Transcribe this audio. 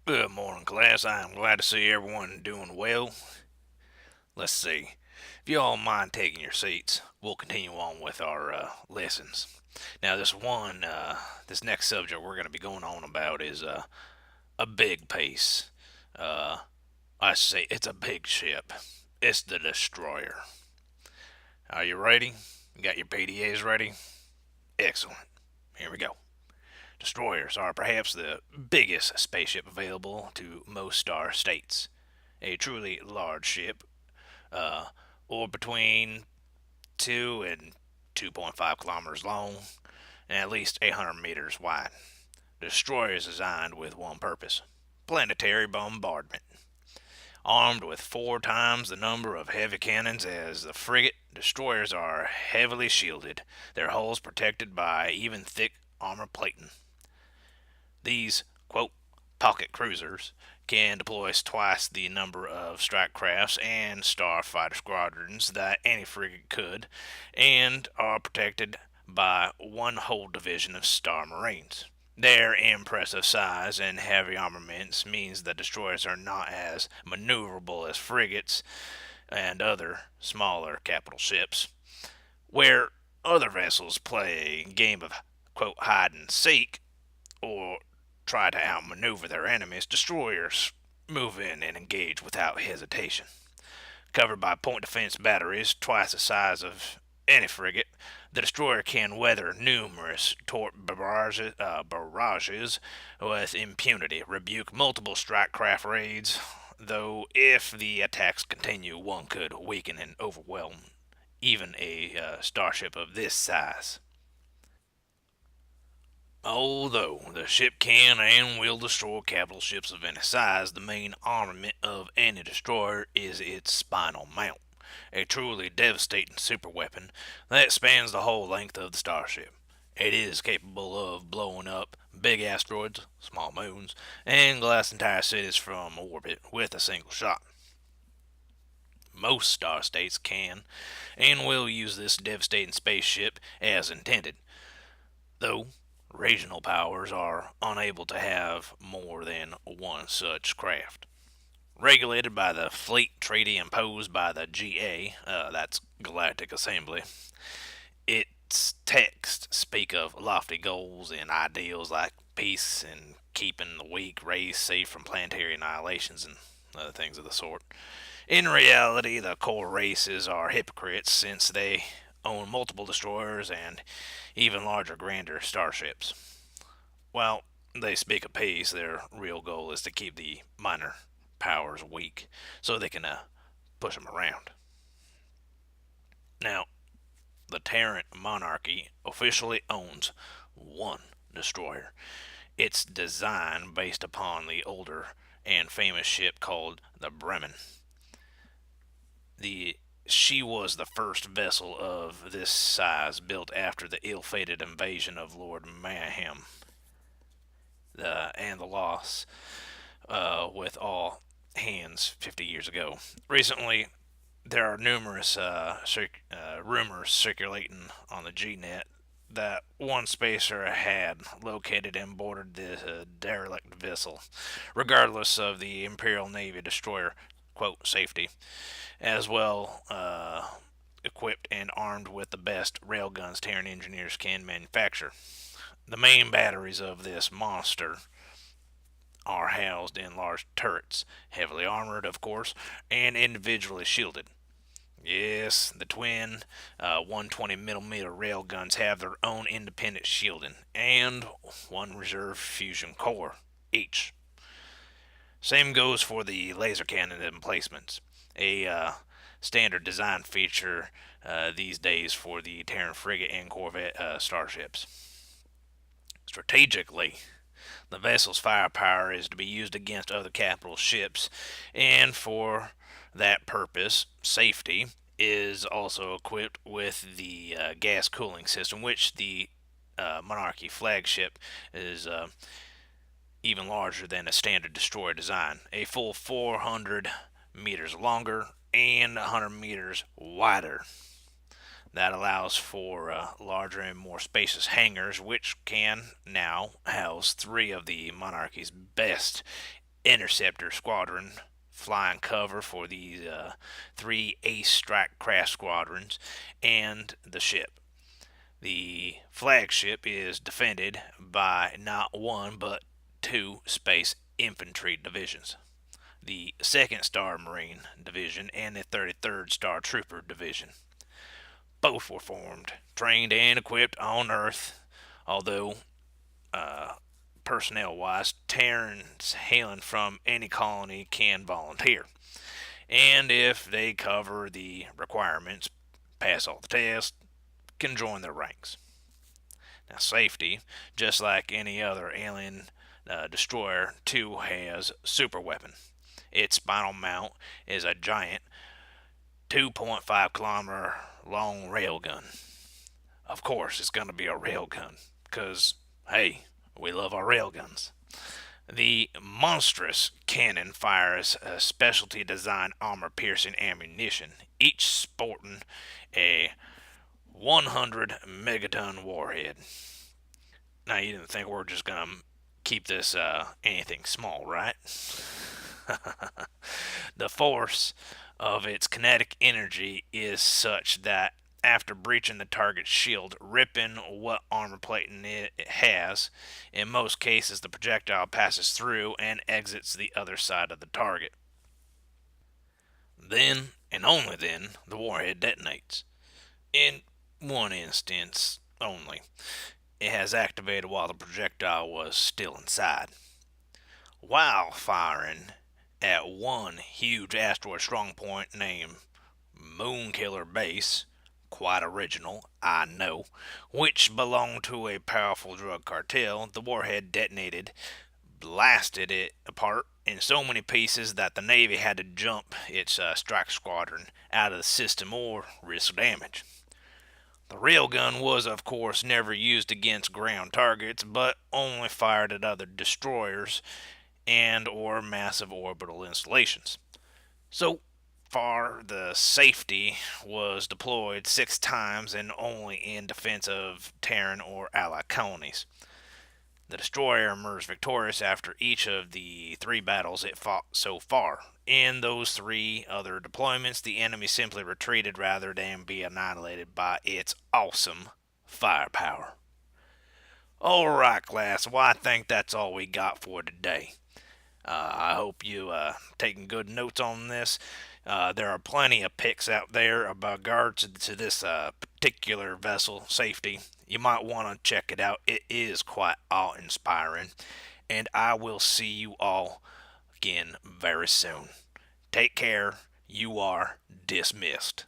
Good morning, class. I am glad to see everyone doing well. Let's see. If you all mind taking your seats, we'll continue on with our lessons. Now, this next subject we're going to be going on about is a big piece. Uh, I say it's a big ship. It's the Destroyer. Are you ready? You got your PDAs ready? Excellent. Here we go. Destroyers are perhaps the biggest spaceship available to most star states. A truly large ship, uh, or between 2 and 2.5 kilometers long and at least 800 meters wide. The destroyer is designed with one purpose: planetary bombardment. Armed with 4 times the number of heavy cannons as the frigate, destroyers are heavily shielded, their hulls protected by even thick armor plating. These, quote, pocket cruisers can deploy twice the number of strike crafts and starfighter squadrons that any frigate could, and are protected by one whole division of Star Marines. Their impressive size and heavy armaments means that destroyers are not as maneuverable as frigates and other smaller capital ships. Where other vessels play a game of quote hide and seek or try to outmaneuver their enemies, destroyers move in and engage without hesitation. Covered by point defense batteries twice the size of any frigate, the destroyer can weather numerous barrages with impunity, rebuke multiple strike craft raids, though if the attacks continue, one could weaken and overwhelm even a starship of this size. Although the ship can and will destroy capital ships of any size, the main armament of any destroyer is its spinal mount, a truly devastating superweapon that spans the whole length of the starship. It is capable of blowing up big asteroids, small moons, and glass entire cities from orbit with a single shot. Most star states can and will use this devastating spaceship as intended, though regional powers are unable to have more than one such craft. Regulated by the Fleet Treaty imposed by the GA, that's Galactic Assembly, its texts speak of lofty goals and ideals like peace and keeping the weak race safe from planetary annihilations and other things of the sort. In reality, the core races are hypocrites since they own multiple destroyers and even larger, grander starships. While they speak of peace, their real goal is to keep the minor powers weak so they can push them around. Now, the Terran monarchy officially owns one destroyer. Its design based upon the older and famous ship called the Bremen. The She was the first vessel of this size built after the ill-fated invasion of Lord Mayhem, and the loss with all hands 50 years ago. Recently, there are numerous rumors circulating on the GNet that one spacer had located and boarded the derelict vessel, regardless of the Imperial Navy destroyer quote safety, as well equipped and armed with the best railguns Terran engineers can manufacture. The main batteries of this monster are housed in large turrets, heavily armored, of course, and individually shielded. Yes, the twin 120mm railguns have their own independent shielding and one reserve fusion core each. Same goes for the laser cannon emplacements, a standard design feature these days for the Terran frigate and corvette starships. Strategically, the vessel's firepower is to be used against other capital ships, and for that purpose, safety is also equipped with the gas cooling system, which the Monarchy flagship is even larger than a standard destroyer design, a full 400 meters longer and 100 meters wider. That allows for larger and more spacious hangars, which can now house 3 of the Monarchy's best interceptor squadron flying cover for these three ace strike craft squadrons and the ship. The flagship is defended by not one but two space infantry divisions, the 2nd Star Marine Division and the 33rd Star Trooper Division. Both were formed, trained, and equipped on Earth, although personnel wise, Terrans hailing from any colony can volunteer. And if they cover the requirements, pass all the tests, can join their ranks. Now, safety, just like any other alien destroyer, too has super weapon. Its spinal mount is a giant 2.5 kilometer long railgun. Of course, it's going to be a railgun, because, hey, we love our railguns. The monstrous cannon fires a specialty designed armor piercing ammunition, each sporting a 100 megaton warhead. Now, you didn't think we're just going to keep this anything small, right? The force of its kinetic energy is such that after breaching the target's shield, ripping what armor plating it has, in most cases the projectile passes through and exits the other side of the target. Then, and only then, the warhead detonates. In one instance only, it has activated while the projectile was still inside. While firing at one huge asteroid strong point named Moonkiller Base, quite original, I know, which belonged to a powerful drug cartel, the warhead detonated, blasted it apart in so many pieces that the Navy had to jump its strike squadron out of the system or risk damage. The railgun was, of course, never used against ground targets, but only fired at other destroyers and or massive orbital installations. So far, the safety was deployed 6 times and only in defense of Terran or Allied colonies. The destroyer emerged victorious after each of the 3 battles it fought so far. In those 3 other deployments, the enemy simply retreated rather than be annihilated by its awesome firepower. Alright, class, well, I think that's all we got for today. I hope you taking good notes on this. There are plenty of pics out there about regards to this particular vessel safety. You might want to check it out. It is quite awe-inspiring. And I will see you all again very soon. Take care. You are dismissed.